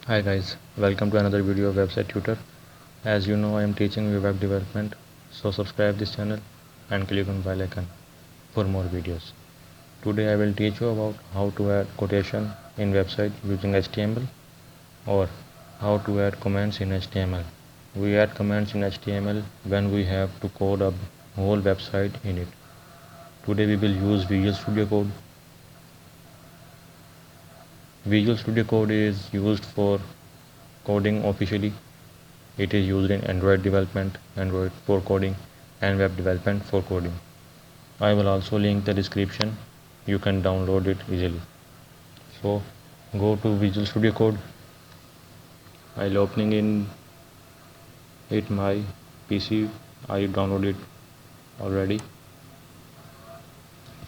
Hi guys, welcome to another video of Website Tutor. As you know, I am teaching you web development, so subscribe this channel and click on bell icon for more videos. Today I will teach you about how to add quotation in website using HTML or how to add comments in HTML. We add comments in HTML when we have to code a whole website in it. Today we will use Visual Studio Code. Visual Studio Code is used for coding officially. It is used in Android development, Android for coding, and web development for coding. I will also link the description. You can download it easily. So go to Visual Studio Code. I'll opening in it my PC. I downloaded already.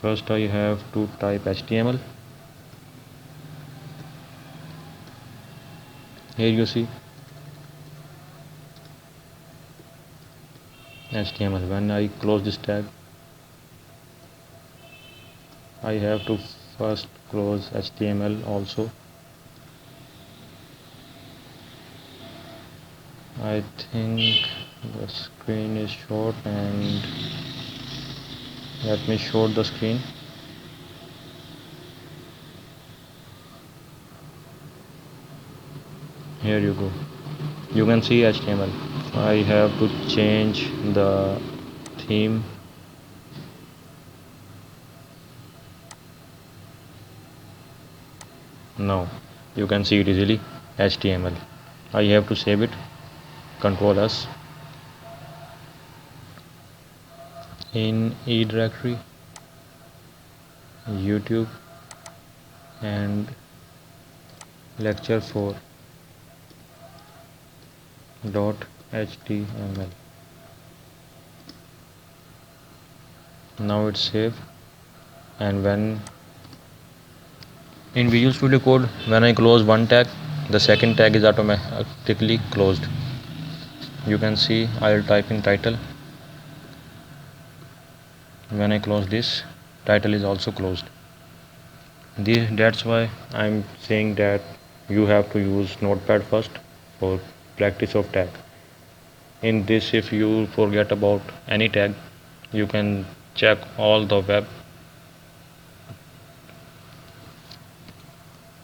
First I have to type HTML. Here you see HTML. When I close this tag, I have to first close HTML also. I think the screen is short and let me show the screen. Here you go. You can see HTML. I have to change the theme. Now you can see it easily. HTML. I have to save it. Control S. In E directory, YouTube and lecture 4 .html. Now it's saved, and when in Visual Studio Code, when I close one tag, the second tag is automatically closed. You can see I'll type in title. When I close this, title is also closed. That's why I'm saying that you have to use Notepad first for practice of tag. In this, if you forget about any tag, you can check all the web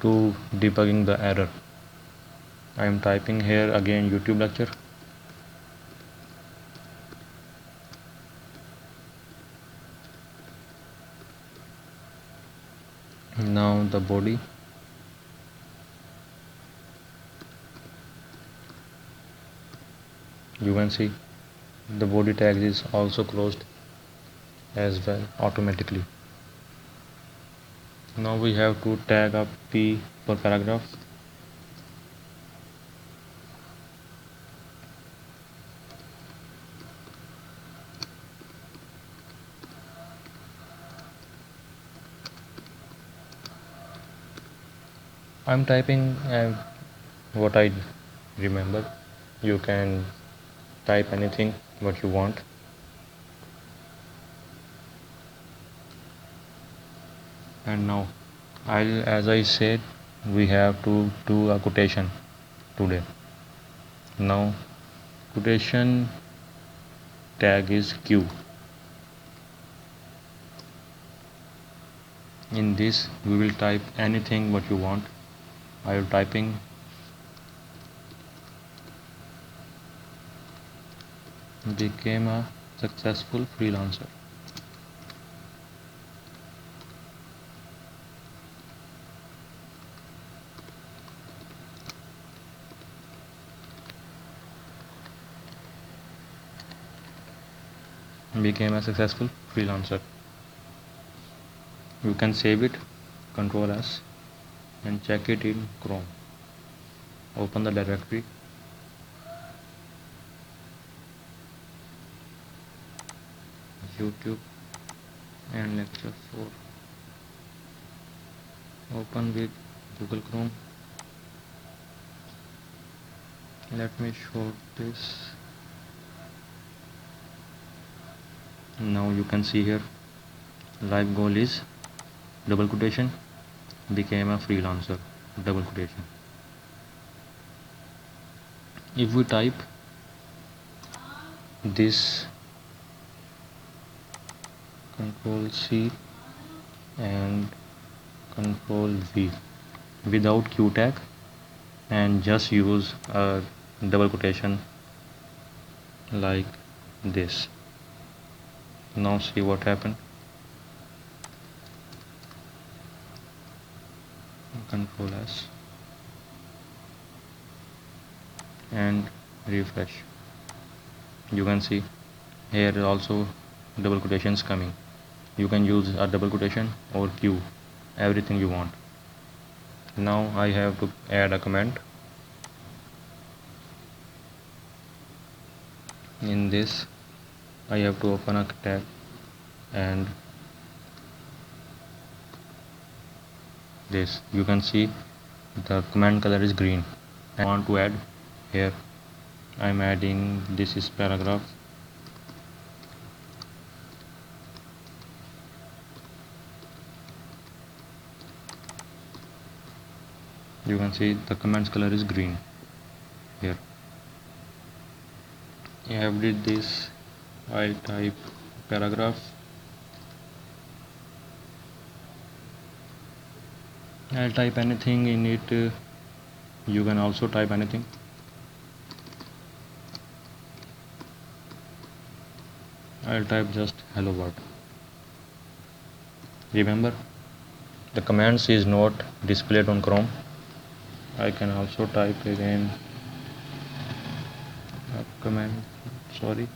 to debugging the error. I am typing here again YouTube lecture. Now the body. You can see the body tag is also closed as well automatically. Now we have to tag a P per paragraph. I'm typing what I remember. You can type anything what you want. And now as I said, we have to do a quotation today. Now quotation tag is Q. In this we will type anything what you want. I am typing became a successful freelancer. Became a successful freelancer. You can save it, Control S, and check it in Chrome. Open the directory. YouTube and lecture 4. Open with Google Chrome. Let me show this. Now you can see here live goal is double quotation became a freelancer double quotation. If we type this, Control C and Control V without Q tag and just use a double quotation like this. Now see what happened. Control S and refresh. You can see here also double quotations coming. You can use a double quotation or Q, everything you want. Now I have to add a comment. In this I have to open a tab and this, you can see the command color is green. I want to add here, I'm adding this is paragraph. You can see the commands color is green here. I have did this. I'll type paragraph. I'll type anything in it. You can also type anything. I'll type just hello world. Remember, the commands is not displayed on Chrome. I can also type again a command. Sorry.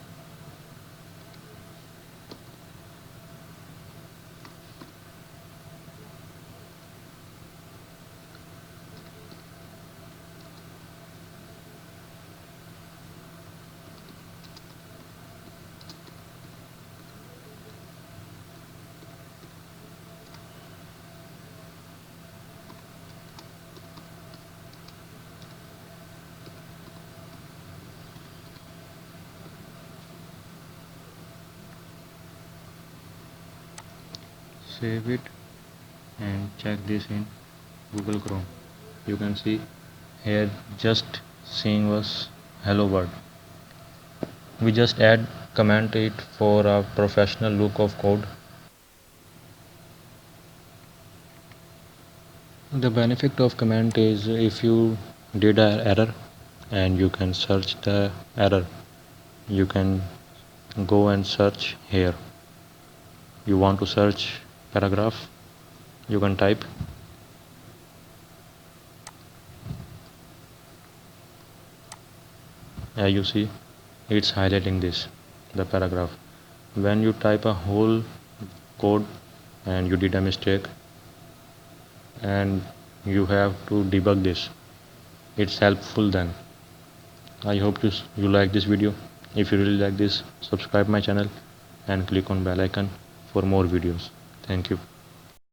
Save it and check this in Google Chrome. You can see here just seeing was hello world. We just add comment it for a professional look of code. The benefit of comment is if you did an error and you can search the error, you can go and search here. You want to search paragraph, you can type. As you see, it's highlighting this, the paragraph. When you type a whole code and you did a mistake and you have to debug this, it's helpful then. I hope you like this video. If you really like this, subscribe my channel and click on bell icon for more videos. Thank you.